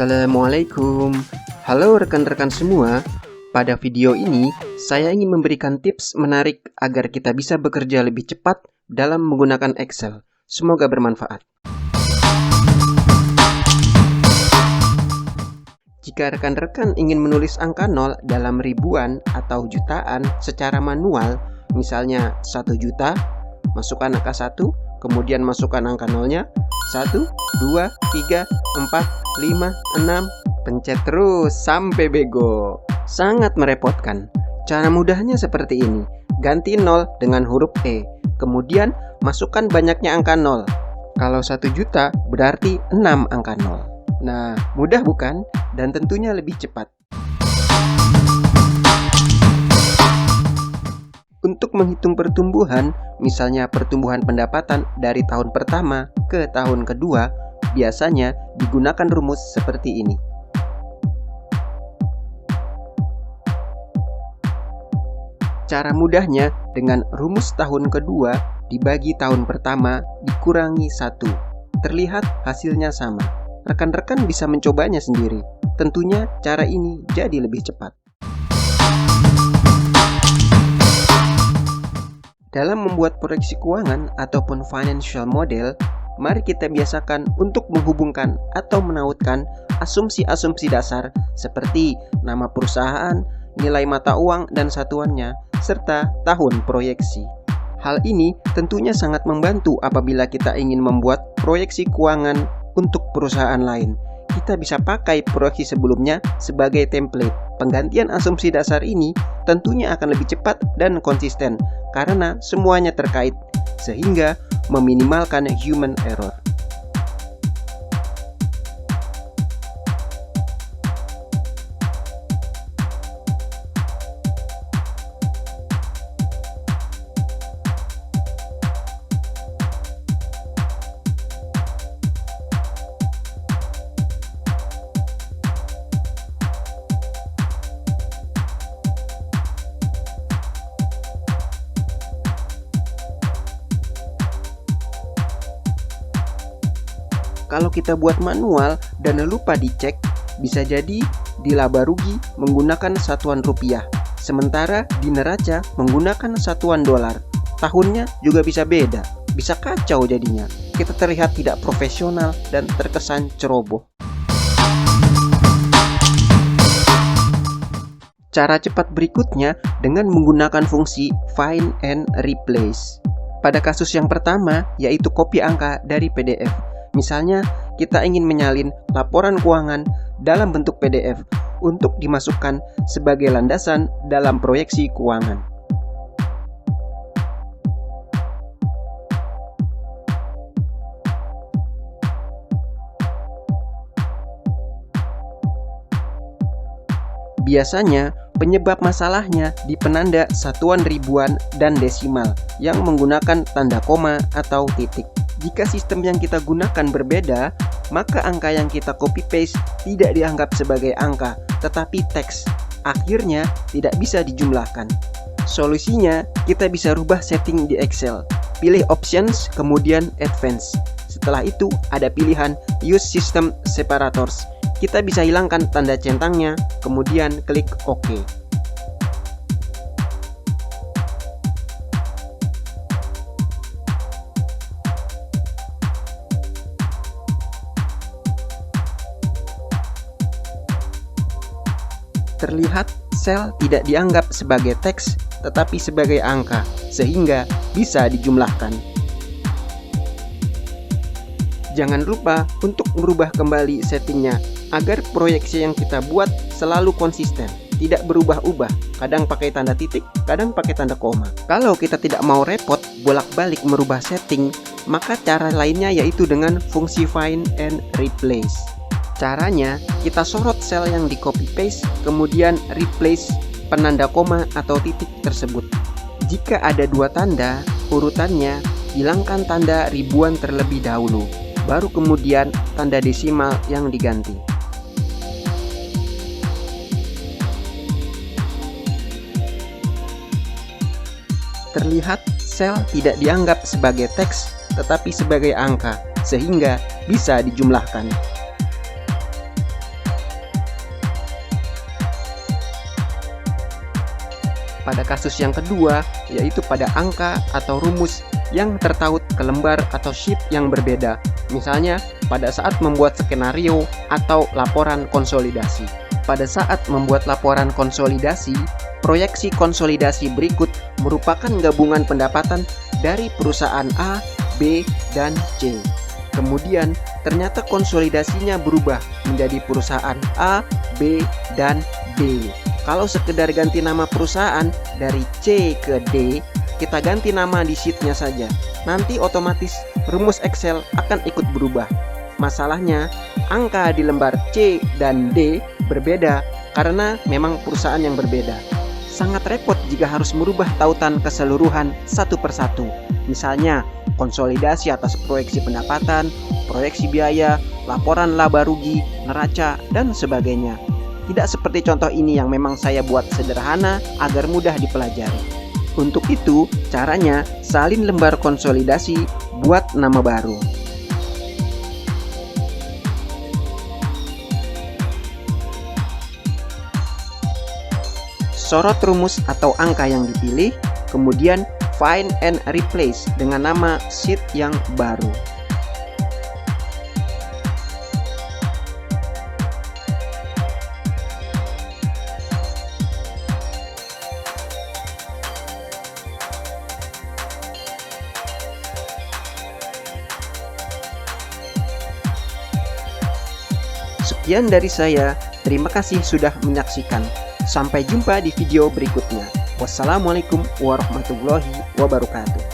Assalamualaikum. Halo rekan-rekan semua. Pada video ini, saya ingin memberikan tips menarik agar kita bisa bekerja lebih cepat dalam menggunakan Excel. Semoga bermanfaat. Jika rekan-rekan ingin menulis angka 0 dalam ribuan atau jutaan secara manual, misalnya 1 juta, masukkan angka 1, kemudian masukkan angka 0-nya, 1, 2, 3, 4, 5, 6, pencet terus sampai bego. Sangat merepotkan. Cara mudahnya seperti ini. Ganti 0 dengan huruf E, kemudian masukkan banyaknya angka 0. Kalau 1 juta berarti 6 angka 0. Nah, mudah bukan? Dan tentunya lebih cepat. Untuk menghitung pertumbuhan, misalnya pertumbuhan pendapatan dari tahun pertama ke tahun kedua, biasanya digunakan rumus seperti ini. Cara mudahnya dengan rumus tahun kedua dibagi tahun pertama dikurangi 1. Terlihat hasilnya sama. Rekan-rekan bisa mencobanya sendiri. Tentunya cara ini jadi lebih cepat. Dalam membuat proyeksi keuangan ataupun financial model, mari kita biasakan untuk menghubungkan atau menautkan asumsi-asumsi dasar seperti nama perusahaan, nilai mata uang dan satuannya, serta tahun proyeksi. Hal ini tentunya sangat membantu apabila kita ingin membuat proyeksi keuangan untuk perusahaan lain. Kita bisa pakai proyeksi sebelumnya sebagai template. Penggantian asumsi dasar ini tentunya akan lebih cepat dan konsisten karena semuanya terkait, sehingga meminimalkan human error. Kalau kita buat manual dan lupa dicek, bisa jadi di laba rugi menggunakan satuan rupiah, sementara di neraca menggunakan satuan dolar. Tahunnya juga bisa beda, bisa kacau jadinya. Kita terlihat tidak profesional dan terkesan ceroboh. Cara cepat berikutnya dengan menggunakan fungsi find and replace. Pada kasus yang pertama, yaitu copy angka dari PDF. Misalnya, kita ingin menyalin laporan keuangan dalam bentuk PDF untuk dimasukkan sebagai landasan dalam proyeksi keuangan. Biasanya, penyebab masalahnya di penanda satuan ribuan dan desimal yang menggunakan tanda koma atau titik. Jika sistem yang kita gunakan berbeda, maka angka yang kita copy-paste tidak dianggap sebagai angka, tetapi teks. Akhirnya, tidak bisa dijumlahkan. Solusinya, kita bisa rubah setting di Excel. Pilih Options, kemudian Advanced. Setelah itu, ada pilihan Use System Separators. Kita bisa hilangkan tanda centangnya, kemudian klik OK. Terlihat sel tidak dianggap sebagai teks tetapi sebagai angka, sehingga bisa dijumlahkan. Jangan lupa untuk merubah kembali settingnya agar proyeksi yang kita buat selalu konsisten, tidak berubah-ubah. Kadang pakai tanda titik, kadang pakai tanda koma. Kalau kita tidak mau repot bolak-balik merubah setting, maka cara lainnya yaitu dengan fungsi find and replace. Caranya, kita sorot sel yang di copy paste, kemudian replace penanda koma atau titik tersebut. Jika ada 2 tanda, urutannya hilangkan tanda ribuan terlebih dahulu, baru kemudian tanda desimal yang diganti. Terlihat sel tidak dianggap sebagai teks, tetapi sebagai angka, sehingga bisa dijumlahkan. pada kasus yang kedua, yaitu pada angka atau rumus yang tertaut ke lembar atau sheet yang berbeda. Misalnya, pada saat membuat skenario atau laporan konsolidasi. Pada saat membuat laporan konsolidasi, proyeksi konsolidasi berikut merupakan gabungan pendapatan dari perusahaan A, B, dan C. Kemudian, ternyata konsolidasinya berubah menjadi perusahaan A, B, dan D. Kalau sekedar ganti nama perusahaan dari C ke D, kita ganti nama di sheetnya saja. Nanti otomatis rumus Excel akan ikut berubah. Masalahnya, angka di lembar C dan D berbeda karena memang perusahaan yang berbeda. Sangat repot jika harus merubah tautan keseluruhan satu persatu. Misalnya, konsolidasi atas proyeksi pendapatan, proyeksi biaya, laporan laba rugi, neraca, dan sebagainya. Tidak seperti contoh ini yang memang saya buat sederhana agar mudah dipelajari. Untuk itu, caranya salin lembar konsolidasi, buat nama baru. Sorot rumus atau angka yang dipilih, kemudian find and replace dengan nama sheet yang baru. Sekian dari saya, terima kasih sudah menyaksikan. Sampai jumpa di video berikutnya. Wassalamualaikum warahmatullahi wabarakatuh.